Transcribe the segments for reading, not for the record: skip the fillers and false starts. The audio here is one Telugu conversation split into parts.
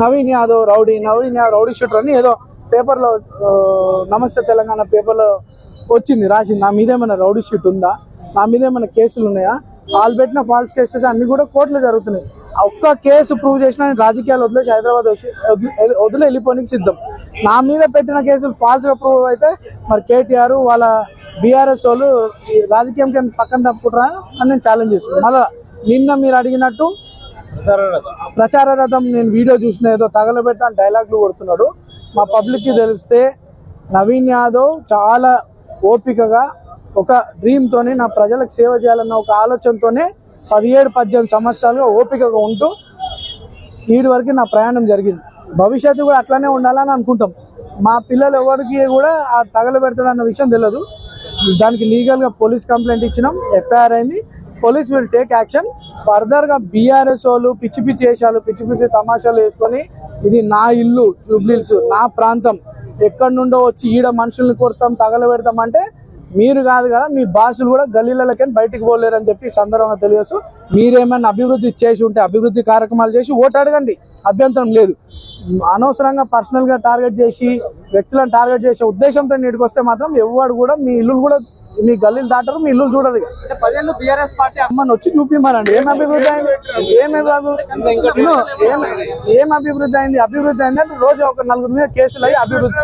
నవీన్ యాదవ్ రౌడీ షూటర్ అని ఏదో పేపర్లో నమస్తే తెలంగాణ పేపర్లో వచ్చింది రాసింది. నా మీద ఏమైనా రౌడీ షూట్ ఉందా, నా మీద ఏమైనా కేసులు ఉన్నాయా? వాళ్ళు పెట్టిన ఫాల్స్ కేసెస్ అన్ని కూడా కోర్టులో జరుగుతున్నాయి. ఒక్క కేసు ప్రూవ్ చేసినా రాజకీయాలు వదిలేసి హైదరాబాద్ వదిలే వెళ్ళిపోనికి సిద్ధం. నా మీద పెట్టిన కేసులు ఫాల్స్గా ప్రూవ్ అయితే మరి కేటీఆర్ వాళ్ళ బీఆర్ఎస్ వాళ్ళు రాజకీయం పక్కన తప్పుకుంటారా అని నేను ఛాలెంజ్ చేస్తున్నాను. మళ్ళీ నిన్న మీరు అడిగినట్టు ప్రచార రథం నేను వీడియో చూసిన ఏదో తగలబెట్టా డైలాగులు కొడుతున్నాడు. మా పబ్లిక్కి తెలిస్తే నవీన్ యాదవ్ చాలా ఓపికగా ఒక డ్రీమ్తోనే నా ప్రజలకు సేవ చేయాలన్న ఒక ఆలోచనతోనే 17-18 సంవత్సరాలుగా ఓపికగా ఉంటూ ఈడి వరకు నా ప్రయాణం జరిగింది. భవిష్యత్తు కూడా అట్లానే ఉండాలని అనుకుంటాం. మా పిల్లలు ఎవరికి కూడా ఆ తగలబెడతాడన్న విషయం తెలియదు. దానికి లీగల్గా పోలీస్ కంప్లైంట్ ఇచ్చినాం, ఎఫ్ఐఆర్ అయింది. Police will take action. ఫర్దర్గా బీఆర్ఎస్ వాళ్ళు పిచ్చి వేషాలు పిచ్చి తమాషాలు వేసుకొని ఇది నా ఇల్లు జూబ్లీహిల్స్, నా ప్రాంతం, ఎక్కడి నుండో వచ్చి ఈడ మనుషుల్ని కొడతాం తగలబెడతాం అంటే మీరు కాదు కదా, మీ బాసులు కూడా గల్లీలకి బయటికి పోలేరు అని చెప్పి సందర్భంగా తెలియచ్చు. మీరేమైనా అభివృద్ధి చేసి ఉంటే అభివృద్ధి కార్యక్రమాలు చేసి ఓటు అడగండి, అభ్యంతరం లేదు. అనవసరంగా పర్సనల్గా టార్గెట్ చేసి వ్యక్తులను టార్గెట్ చేసే ఉద్దేశంతో నీటికి వస్తే మాత్రం ఎవరు కూడా మీ ఇల్లు కూడా మీ గల్లీలు దాటారు, మీ ఇల్లు చూడరు. బీఆర్ఎస్ పార్టీ అమ్మని వచ్చి చూపిమారండి ఏం అభివృద్ధి అయింది, ఏం అభివృద్ధి అయింది. అభివృద్ధి అయిందంటే రోజు ఒక 4 మీద కేసులు అయ్యి అభివృద్ధి.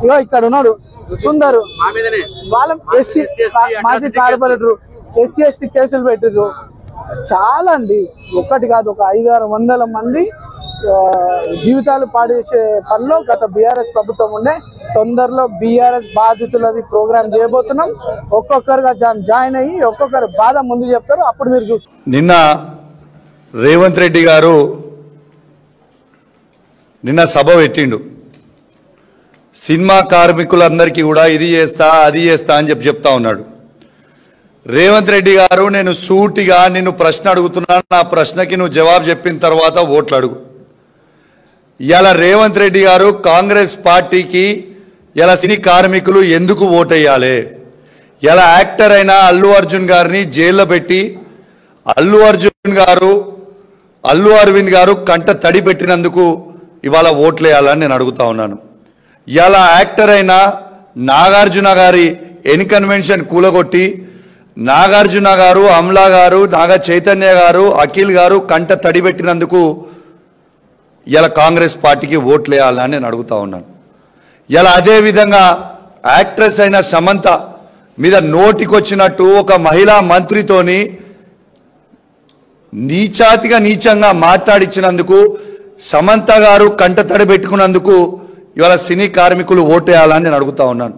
ఇగో ఇక్కడ ఉన్నాడు సుందరు, వాళ్ళ ఎస్సీ మాజీ కార్పొరేటర్ ఎస్సీ ఎస్టీ కేసులు పెట్టిర్రు. చాలా అండి, ఒక్కటి కాదు, ఒక 500-600 మంది జీవితాలు పాడేసే పనిలో గత బీఆర్ఎస్ ప్రభుత్వం ఉండే. తొందరలో బీఆర్ఎస్ బాధితులది ప్రోగ్రామ్ చేయబోతున్నాం. ఒక్కొక్కరుగా జాయిన్ అయ్యి ఒక్కొక్కరు బాధ ముందు చెప్తారు, అప్పుడు మీరు చూస్తారు. నిన్న రేవంత్ రెడ్డి గారు సభ పెట్టిండు. సినిమా కార్మికులందరికీ కూడా ఇది చేస్తా అది చేస్తా అని చెప్తా ఉన్నాడు. రేవంత్ రెడ్డి గారు, నేను సూటిగా నిన్ను ప్రశ్న అడుగుతున్నాను, నా ప్రశ్నకి నువ్వు జవాబు చెప్పిన తర్వాత ఓట్లు అడుగు. ఇలా రేవంత్ రెడ్డి గారు కాంగ్రెస్ పార్టీకి ఇలా సినీ కార్మికులు ఎందుకు ఓటేయాలి? ఇలా యాక్టర్ అయిన అల్లు అర్జున్ గారిని జైల్లో పెట్టి అల్లు అరవింద్ గారు కంట తడి పెట్టినందుకు ఇవాళ ఓట్లేయాలని నేను అడుగుతా ఉన్నాను. ఇలా యాక్టర్ అయిన నాగార్జున గారి ఎన్కన్వెన్షన్ కూలగొట్టి నాగార్జున గారు, అమలా గారు, నాగ చైతన్య గారు, అఖిల్ గారు కంట తడిపెట్టినందుకు ఇలా కాంగ్రెస్ పార్టీకి ఓట్లేయాలని నేను అడుగుతా ఉన్నాను. ఇలా అదేవిధంగా యాక్ట్రెస్ అయిన సమంత మీద నోటికొచ్చినట్టు ఒక మహిళా మంత్రితోని నీచంగా మాట్లాడించినందుకు, సమంత గారు కంట తడి పెట్టుకున్నందుకు ఇవాళ సినీ కార్మికులు ఓటేయాలని నేను అడుగుతా ఉన్నాను.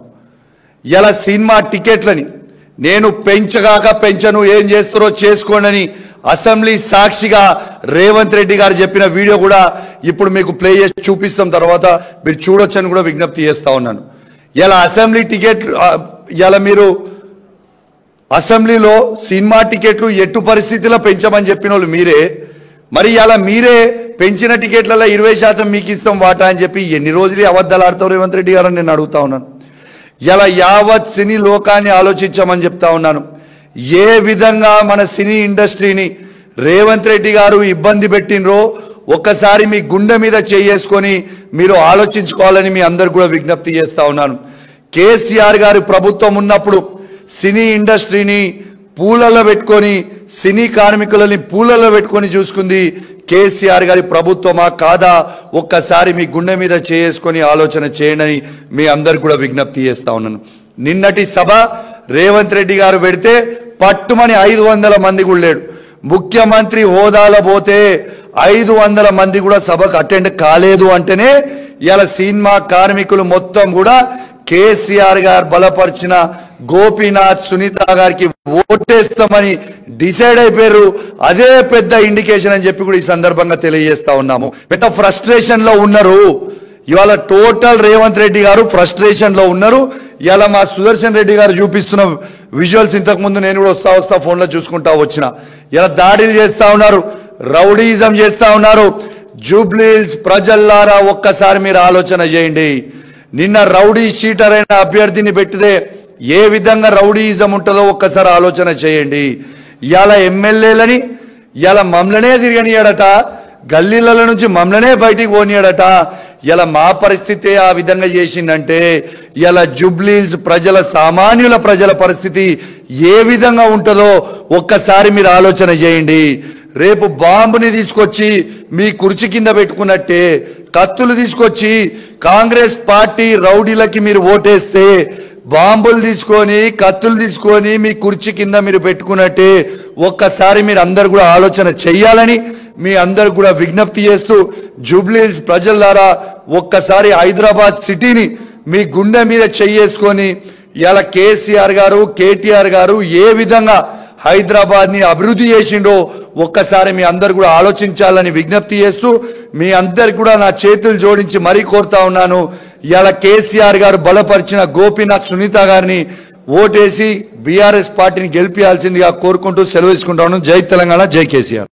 ఇలా సినిమా టికెట్లని నేను పెంచను, ఏం చేస్తారో చేసుకోండి అసెంబ్లీ సాక్షిగా రేవంత్ రెడ్డి గారు చెప్పిన వీడియో కూడా ఇప్పుడు మీకు ప్లే చేసి చూపిస్తాం, తర్వాత మీరు చూడొచ్చని కూడా విజ్ఞప్తి చేస్తా ఉన్నాను. ఇలా అసెంబ్లీ టికెట్ మీరు అసెంబ్లీలో సినిమా టికెట్లు ఎట్టు పరిస్థితిలో పెంచమని చెప్పిన వాళ్ళు మీరే. మరి ఇలా మీరే పెంచిన టికెట్లలో 20% మీకు ఇస్తాం వాటా అని చెప్పి ఎన్ని రోజులు అబద్ధాలు ఆడతావు రేవంత్ రెడ్డి గారు అని నేను అడుగుతా ఉన్నాను. ఇలా యావత్ సినీ లోకాన్ని ఆలోచించమని చెప్తా ఉన్నాను. ఏ విధంగా మన సినీ ఇండస్ట్రీని రేవంత్ రెడ్డి గారు ఇబ్బంది పెట్టినరో ఒక్కసారి మీ గుండె మీద చేసుకొని మీరు ఆలోచించుకోవాలని మీ అందరు కూడా విజ్ఞప్తి చేస్తా ఉన్నాను. కేసీఆర్ గారి ప్రభుత్వం ఉన్నప్పుడు సినీ ఇండస్ట్రీని పూలలో పెట్టుకొని, సినీ కార్మికులని పూలలో పెట్టుకొని చూసుకుంది కేసీఆర్ గారి ప్రభుత్వమా కాదా? ఒక్కసారి మీ గుండె మీద చేసుకొని ఆలోచన చేయండి మీ అందరు కూడా విజ్ఞప్తి చేస్తా ఉన్నాను. నిన్నటి సభ రేవంత్ రెడ్డి గారు పెడితే పట్టుమని 500 మంది కూడా లేడు. ముఖ్యమంత్రి హోదాలో పోతే 500 మంది కూడా సభకు అటెండ్ కాలేదు అంటేనే ఇలా సినిమా కార్మికులు మొత్తం కూడా కేసీఆర్ గారు బలపరిచిన గోపీనాథ్, సునీత గారికి ఓటేస్తామని డిసైడ్ అయిపోయారు. అదే పెద్ద ఇండికేషన్ అని చెప్పి కూడా ఈ సందర్భంగా తెలియజేస్తా ఉన్నాము. పెద్ద ఫ్రస్ట్రేషన్ లో ఉన్నారు ఇవాళ. టోటల్ రేవంత్ రెడ్డి గారు ఫ్రస్ట్రేషన్ లో ఉన్నారు. ఇలా మా సుదర్శన్ రెడ్డి గారు చూపిస్తున్న విజువల్స్ ఇంతకు ముందు నేను కూడా వస్తా ఫోన్లో చూసుకుంటా వచ్చిన. ఇలా దాడులు చేస్తా ఉన్నారు, రౌడీజం చేస్తా ఉన్నారు. జూబ్లీహిల్స్ ప్రజల్లారా ఒక్కసారి మీరు ఆలోచన చేయండి. నిన్న రౌడీ షీటర్ అయిన అభ్యర్థిని పెట్టితే ఏ విధంగా రౌడీయిజం ఉంటుందో ఒక్కసారి ఆలోచన చేయండి. ఇవాళ ఎమ్మెల్యేలని ఇలా మమ్మల్నే తిరగనియాడట, గల్లీల నుంచి మమ్మల్నే బయటికి పోనీయడట. ఇలా మా పరిస్థితి ఆ విధంగా చేసిందంటే ఇలా జూబ్లీహిల్స్ ప్రజల సామాన్యుల ప్రజల పరిస్థితి ఏ విధంగా ఉంటుందో ఒక్కసారి మీరు ఆలోచన చేయండి. రేపు బాంబుని తీసుకొచ్చి మీ కుర్చీ కింద పెట్టుకున్నట్టే, కత్తులు తీసుకొచ్చి కాంగ్రెస్ పార్టీ రౌడీలకి మీరు ఓటేస్తే, బాంబులు తీసుకొని కత్తులు తీసుకొని మీ కుర్చీ కింద మీరు పెట్టుకున్నట్టే ఒక్కసారి మీరు అందరు కూడా ఆలోచన చెయ్యాలని మీ అందరు కూడా విజ్ఞప్తి చేస్తూ, జూబ్లీహిల్స్ ప్రజల ద్వారా ఒక్కసారి హైదరాబాద్ సిటీని మీ గుండె మీద చెయ్యేసుకొని ఇలా కేసీఆర్ గారు కేటీఆర్ గారు ఏ విధంగా హైదరాబాద్ ని అభివృద్ధి చేసిండో ఒక్కసారి మీ అందరు కూడా ఆలోచించాలని విజ్ఞప్తి చేస్తూ, మీ అందరికి కూడా నా చేతులు జోడించి మరీ కోరుతా ఉన్నాను. ఇలా కేసీఆర్ గారు బలపరిచిన గోపీనాథ్ సునీత గారిని ఓటేసి బీఆర్ఎస్ పార్టీని గెలిపించాల్సిందిగా కోరుకుంటూ సెలవు తీసుకుంటా ఉన్నాను. జై తెలంగాణ, జై కేసీఆర్.